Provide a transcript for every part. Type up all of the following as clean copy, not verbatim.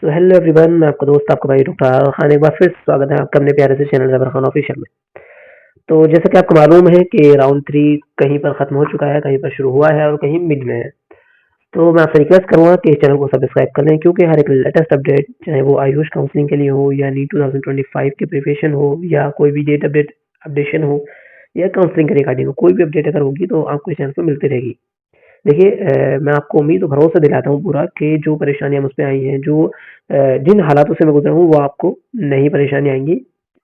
So hello everyone, मैं आपका दोस्त आपका भाई डॉक्टर खान एक बार फिर स्वागत है आपका अपने प्यारे से चैनल जबर खान ऑफिशियल में। तो जैसा कि आपको मालूम है कि राउंड 3 कहीं पर खत्म हो चुका है, कहीं पर शुरू हुआ है और कहीं मिड में है। तो मैं आपसे रिक्वेस्ट करूंगा कि इस चैनल को सब्सक्राइब कर लें, क्योंकि हर एक लेटेस्ट अपडेट, चाहे वो आयुष काउंसलिंग के लिए हो या नीट 2025 की प्रिपरेशन हो या कोई भी डेट अपडेशन हो या काउंसलिंग के रिगार्डिंग हो, कोई भी अपडेट अगर होगी तो आपको इस चैनल पर मिलती रहेगी। देखिए, मैं आपको उम्मीद और भरोसा दिलाता हूँ पूरा कि जो परेशानियाँ मुझ पे आई हैं, जिन हालातों से मैं गुज़रा हूँ, वो आपको नहीं परेशानी आएँगी,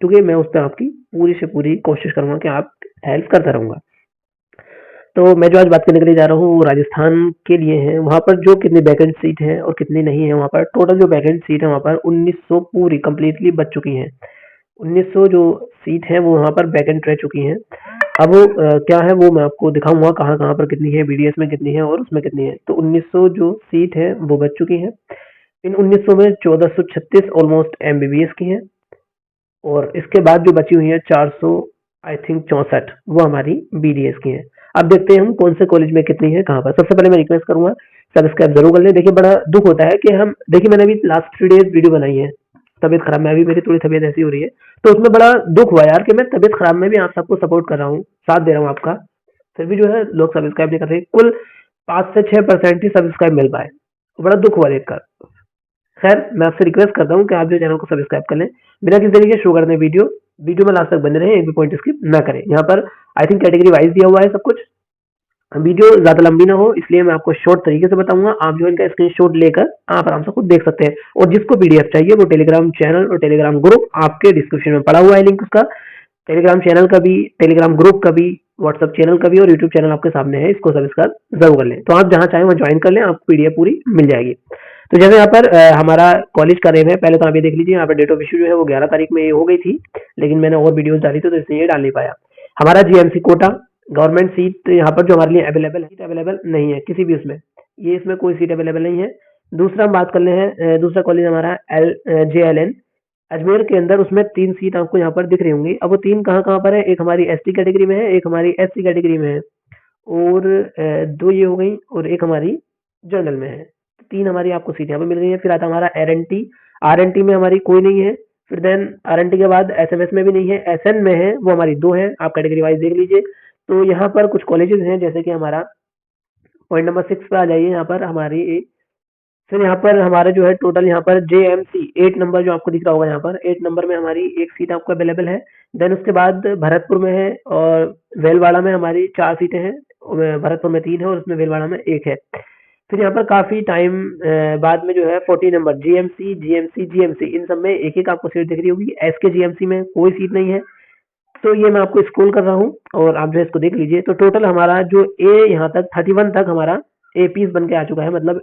क्योंकि मैं उस पे आपकी पूरी से पूरी कोशिश करूँगा कि आप हेल्प करता रहूँगा। तो मैं जो आज बात करने के लिए जा रहा हूँ, वो राजस्थान के लिए है। वहाँ पर जो कितनी वैकेंट सीट हैं और कितनी नहीं है, वहाँ पर टोटल जो वैकेंट सीट है, वहाँ पर 1900 पूरी कंप्लीटली बच चुकी हैं। 1900 जो सीट है, वो वहाँ पर वैकेंट रह चुकी हैं। अब क्या है वो मैं आपको दिखाऊँगा कहाँ-कहाँ पर कितनी है, बीडीएस में कितनी है और उसमें कितनी है। तो 1900 जो सीट है वो बच चुकी है। इन 1900 में 1436 ऑलमोस्ट एमबीबीएस की हैं और इसके बाद जो बची हुई है 400 आई थिंक 64 वो हमारी बीडीएस की हैं। अब देखते हैं हम कौन से कॉलेज में कितनी है, कहाँ पर। सबसे पहले मैं रिक्वेस्ट करूँगा सब्सक्राइब ज़रूर कर लें। देखिए, बड़ा दुःख होता है कि हम देखिए मैंने अभी लास्ट 3 डेज़ वीडियो बनाई है। तबीयत खराब में अभी मेरी थोड़ी तबीयत ऐसी हो रही है। तो उसमें बड़ा दुःख हुआ यार कि मैं तबीयत खराब में भी आप सबको सपोर्ट कर रहा हूँ, साथ दे रहा हूँ आपका। फिर भी जो है लोग सब्सक्राइब नहीं कर रहे। कुल 5 से 6% ही सब्सक्राइब मिल पाए। बड़ा दुःख हुआ देखकर। खैर, मैं आपसे रिक्वेस्ट करता हूँ कि आप जो चैनल को सब्सक्राइब कर लें। बिना किसी तरीके शुरू करने वीडियो में लास्ट तक बने रहें, एक भी पॉइंट स्किप ना करें। यहाँ पर आई थिंक कैटेगरी वाइज दिया हुआ है सब कुछ। वीडियो ज़्यादा लंबी ना हो, इसलिए मैं आपको शॉर्ट तरीके से बताऊंगा। आप जो इनका स्क्रीनशॉट लेकर आप आराम से खुद देख सकते हैं। और जिसको पीडीएफ चाहिए वो टेलीग्राम चैनल और टेलीग्राम ग्रुप आपके डिस्क्रिप्शन में पड़ा हुआ है लिंक उसका। टेलीग्राम चैनल का भी, टेलीग्राम ग्रुप का भी, व्हाट्सएप चैनल का भी और यूट्यूब चैनल आपके सामने है। इसको सब्सक्राइब जरूर कर लें। तो आप जहाँ चाहें वहाँ ज्वाइन कर लें, आपको पीडीएफ पूरी मिल जाएगी। तो जैसे यहाँ पर हमारा कॉलेज का नेम है, पहले तो आप ये देख लीजिए। यहाँ पर डेट ऑफ इशू जो है वो 11 तारीख में ये हो गई थी, लेकिन मैंने और वीडियोस डाली थी तो इसलिए ये डाल नहीं पाया। हमारा जीएमसी कोटा गवर्नमेंट सीट यहाँ पर जो हमारे लिए अवेलेबल है, सीट अवेलेबल नहीं है किसी भी उसमें। ये इसमें कोई सीट अवेलेबल नहीं है। दूसरा हम बात कर ले हैं, दूसरा कॉलेज हमारा JLN अजमेर के अंदर। उसमें 3 सीट आपको यहाँ पर दिख रही होंगी। अब वो 3 कहाँ-कहाँ पर है, एक हमारी एसटी कैटेगरी में है, एक हमारी एससी कैटेगरी में है और 2 ये हो गई और एक हमारी जनरल में है। 3 हमारी आपको सीट यहाँ पे मिल रही है। फिर आता है हमारा आरएनटी। आरएनटी में हमारी कोई नहीं है। फिर देन आरएनटी के बाद एसएमएस में भी नहीं है, एसएन में है, वो हमारी 2 है। आप कैटेगरी वाइज देख लीजिए। तो यहाँ पर कुछ कॉलेजेस हैं, जैसे कि हमारा पॉइंट नंबर 6 पे आ जाइए। यहाँ पर हमारी फिर यहाँ पर हमारे जो है टोटल यहाँ पर JMC 8 नंबर जो आपको दिख रहा होगा, यहाँ पर 8 नंबर में हमारी एक सीट आपको अवेलेबल है। देन उसके बाद भरतपुर में है और वेलवाड़ा में हमारी 4 सीटें हैं। भरतपुर में 3 है और उसमें वेलवाड़ा में 1 है। फिर यहाँ पर काफी टाइम बाद में जो है 40 नंबर GMC इन सब में एक एक आपको सीट दिख रही होगी। SK GMC में कोई सीट नहीं है। तो ये मैं आपको स्क्रॉल कर रहा हूँ और आप जो है इसको देख लीजिए। तो टोटल हमारा जो ए यहाँ तक 31 तक हमारा एपीस बन के आ चुका है, मतलब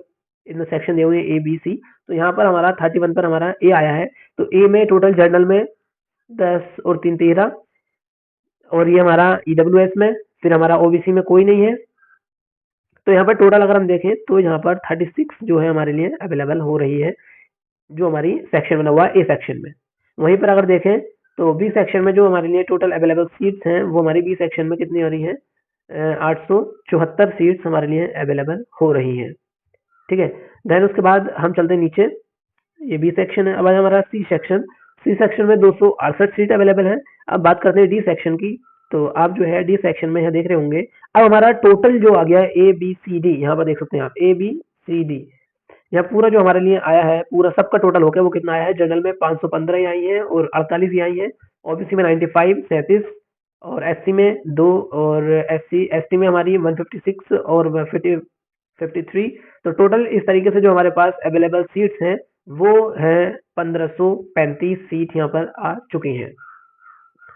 इन सेक्शन दिए हुए ABC। तो यहाँ पर हमारा 31 पर हमारा ए आया है। तो ए में टोटल जर्नल में 10 और 3 13 और ये हमारा EWS में। फिर हमारा ओबीसी में कोई नहीं है। तो यहाँ पर टोटल अगर हम देखें तो यहाँ पर 36 जो है हमारे लिए अवेलेबल हो रही है, जो हमारी सेक्शन बना हुआ है ए सेक्शन में। वहीं पर अगर देखें तो बी सेक्शन में जो हमारे लिए टोटल अवेलेबल सीट्स हैं, वो हमारी बी सेक्शन में कितनी हो रही हैं, 874 सीट्स हमारे लिए अवेलेबल हो रही हैं। ठीक है। देन उसके बाद हम चलते हैं नीचे। ये बी सेक्शन है। अब आया हमारा सी सेक्शन में 268 सीट अवेलेबल है। अब बात करते हैं डी सेक्शन की। तो आप जो है डी सेक्शन में यहाँ देख रहे होंगे। अब हमारा टोटल जो आ गया ABCD, यहाँ पर देख सकते हैं आप ABCD। यहाँ पूरा जो हमारे लिए आया है, पूरा सबका टोटल होकर वो कितना आया है। जनरल में 515 ही आई है और 48 ही आई है। ओबीसी में 95 37 और एससी में 2 और एसटी में हमारी 156 और 53। तो टोटल इस तरीके से जो हमारे पास अवेलेबल सीट्स हैं वो है 1535 सीट यहाँ पर आ चुकी हैं।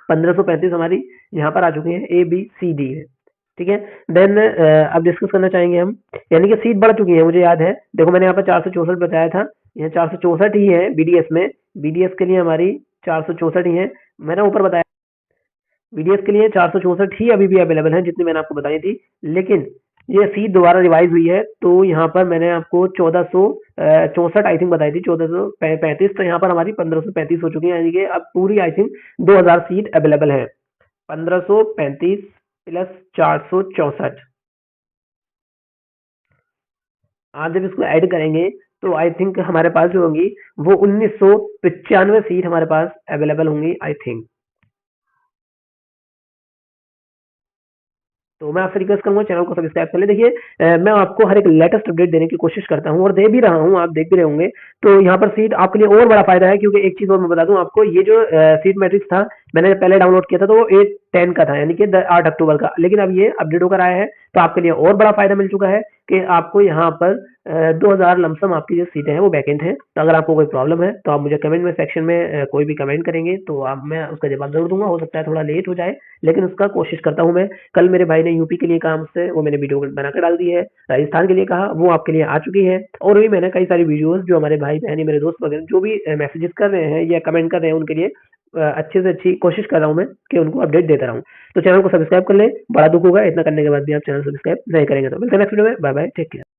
1535 हमारी यहाँ पर आ चुकी है ABCD में। ठीक है। देन अब डिस्कस करना चाहेंगे हम, यानी कि सीट बढ़ चुकी है। मुझे याद है, देखो मैंने यहाँ पर 464 बताया था, यहाँ 464 ही है बीडीएस में। बीडीएस के लिए हमारी 464 ही है। मैंने ऊपर बताया बीडीएस के लिए 464 ही अभी भी अवेलेबल है, जितनी मैंने आपको बताई थी। लेकिन ये सीट दोबारा रिवाइज हुई है, तो यहाँ पर मैंने आपको 1464 आई थिंक बताई थी, 1435। तो यहाँ पर हमारी 1535 हो चुकी है, यानी कि अब पूरी आई थिंक 2000 सीट अवेलेबल है। 1535 प्लस 464, आप जब इसको ऐड करेंगे तो आई थिंक हमारे पास जो होंगी वो 1995 सीट हमारे पास अवेलेबल होंगी आई थिंक। तो मैं आपसे रिक्वेस्ट करूँगा चैनल को सब्सक्राइब कर लें। देखिए मैं आपको हर एक लेटेस्ट अपडेट देने की कोशिश करता हूँ और दे भी रहा हूँ, आप देख भी रहे होंगे। तो यहाँ पर सीट आपके लिए और बड़ा फ़ायदा है क्योंकि एक चीज़ और मैं बता दूँ आपको, ये जो सीट मैट्रिक्स था, मैंने पहले डाउनलोड किया था तो वो 8-10 का था, यानी कि 8 अक्टूबर का। लेकिन अब ये अपडेट होकर आया है, तो आपके लिए और बड़ा फ़ायदा मिल चुका है कि आपको यहाँ पर 2000 लमसम आपकी जो सीटें हैं वो वैकेंट हैं। तो अगर आपको कोई प्रॉब्लम है तो आप मुझे कमेंट में सेक्शन में कोई भी कमेंट करेंगे तो आप मैं उसका जवाब ज़रूर दूँगा। हो सकता है थोड़ा लेट हो जाए, लेकिन उसका कोशिश करता हूँ मैं। कल मेरे भाई ने यूपी के लिए कहा मुझसे, वो मैंने वीडियो बना के डाल दी है। राजस्थान के लिए कहा, वो आपके लिए आ चुकी है। और भी मैंने कई सारी वीडियोज़ जो हमारे भाई-बहन या मेरे दोस्त वगैरह जो भी मैसेजेस कर रहे हैं या कमेंट कर रहे हैं उनके लिए अच्छे से अच्छी कोशिश कर रहा हूँ मैं कि उनको अपडेट देता रहूँ। तो चैनल को सब्सक्राइब कर लें, बड़ा दुःख होगा इतना करने के बाद भी आप चैनल सब्सक्राइब नहीं करेंगे तो। मिलते हैं नेक्स्ट वीडियो में, बाय बाय, टेक केयर।